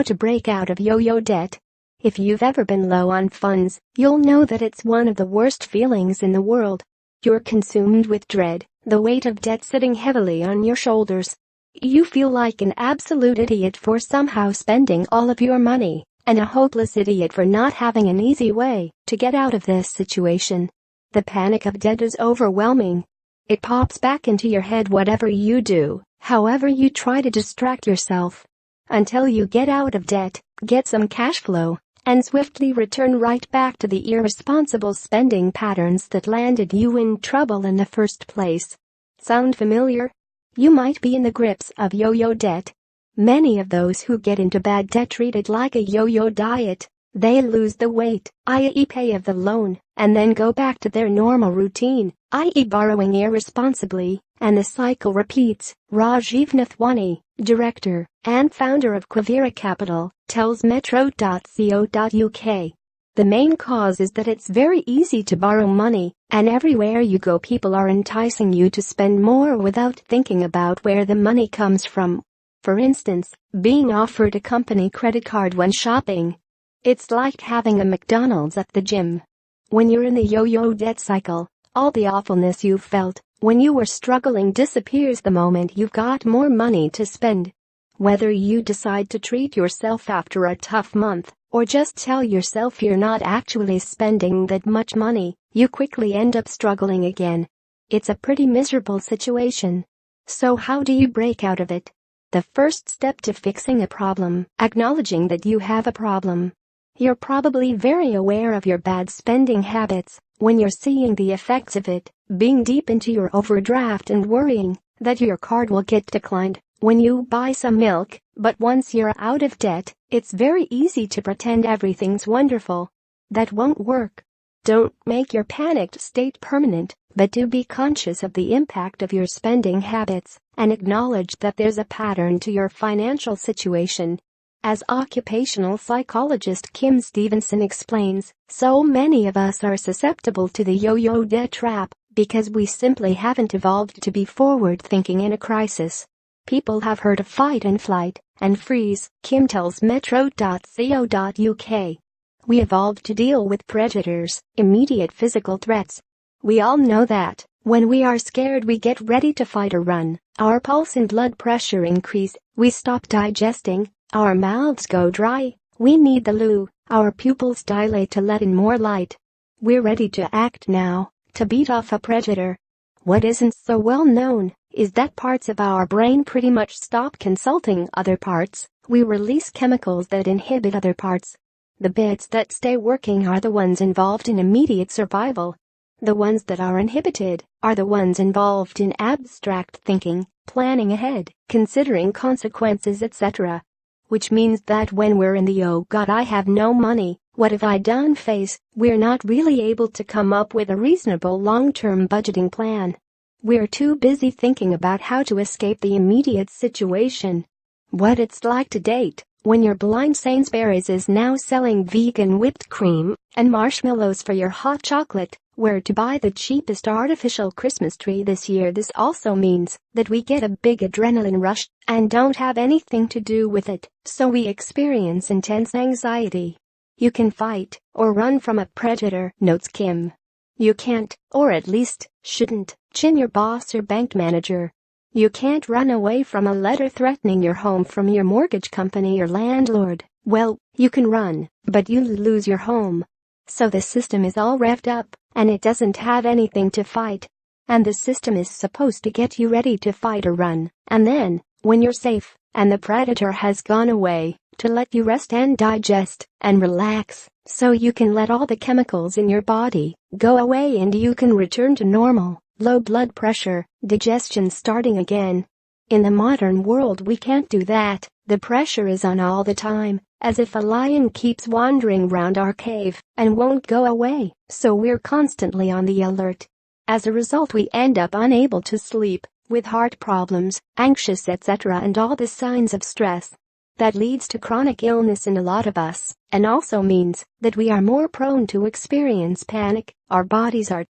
How to break out of yo-yo debt. If you've ever been low on funds, you'll know that it's one of the worst feelings in the world. You're consumed with dread, the weight of debt sitting heavily on your shoulders. You feel like an absolute idiot for somehow spending all of your money, and a hopeless idiot for not having an easy way to get out of this situation. The panic of debt is overwhelming. It pops back into your head whatever you do, however you try to distract yourself. Until you get out of debt, get some cash flow, and swiftly return right back to the irresponsible spending patterns that landed you in trouble in the first place. Sound familiar? You might be in the grips of yo-yo debt. Many of those who get into bad debt treat it like a yo-yo diet. They lose the weight, i.e. pay of the loan, and then go back to their normal routine, i.e. borrowing irresponsibly, and the cycle repeats. Rajiv Nathwani, director and founder of Quivira Capital, tells Metro.co.uk. The main cause is that it's very easy to borrow money, and everywhere you go people are enticing you to spend more without thinking about where the money comes from. For instance, being offered a company credit card when shopping. It's like having a McDonald's at the gym. When you're in the yo-yo debt cycle, all the awfulness you felt when you were struggling disappears the moment you've got more money to spend. Whether you decide to treat yourself after a tough month, or just tell yourself you're not actually spending that much money, you quickly end up struggling again. It's a pretty miserable situation. So how do you break out of it? The first step to fixing a problem, acknowledging that you have a problem. You're probably very aware of your bad spending habits when you're seeing the effects of it, being deep into your overdraft and worrying that your card will get declined when you buy some milk. But once you're out of debt, it's very easy to pretend everything's wonderful. That won't work. Don't make your panicked state permanent, but do be conscious of the impact of your spending habits and acknowledge that there's a pattern to your financial situation. As occupational psychologist Kim Stevenson explains, so many of us are susceptible to the yo-yo debt trap because we simply haven't evolved to be forward-thinking in a crisis. People have heard of fight and flight and freeze, Kim tells Metro.co.uk. We evolved to deal with predators, immediate physical threats. We all know that when we are scared we get ready to fight or run, our pulse and blood pressure increase, we stop digesting, our mouths go dry, we need the loo, our pupils dilate to let in more light. We're ready to act now, to beat off a predator. What isn't so well known is that parts of our brain pretty much stop consulting other parts. We release chemicals that inhibit other parts. The bits that stay working are the ones involved in immediate survival. The ones that are inhibited are the ones involved in abstract thinking, planning ahead, considering consequences, etc. Which means that when we're in the "oh God, I have no money, what have I done" phase, we're not really able to come up with a reasonable long-term budgeting plan. We're too busy thinking about how to escape the immediate situation. What it's like to date when your blind Sainsbury's is now selling vegan whipped cream and marshmallows for your hot chocolate. Where to buy the cheapest artificial Christmas tree this year. This also means that we get a big adrenaline rush and don't have anything to do with it, so we experience intense anxiety. You can fight or run from a predator, notes Kim. You can't, or at least shouldn't, chin your boss or bank manager. You can't run away from a letter threatening your home from your mortgage company or landlord. Well, you can run, but you'll lose your home. So the system is all revved up, and it doesn't have anything to fight. And the system is supposed to get you ready to fight or run, and then, when you're safe, and the predator has gone away, to let you rest and digest, and relax, so you can let all the chemicals in your body go away and you can return to normal, low blood pressure, digestion starting again. In the modern world we can't do that. The pressure is on all the time, as if a lion keeps wandering round our cave and won't go away, so we're constantly on the alert. As a result we end up unable to sleep, with heart problems, anxious etc. and all the signs of stress. That leads to chronic illness in a lot of us, and also means that we are more prone to experience panic. Our bodies are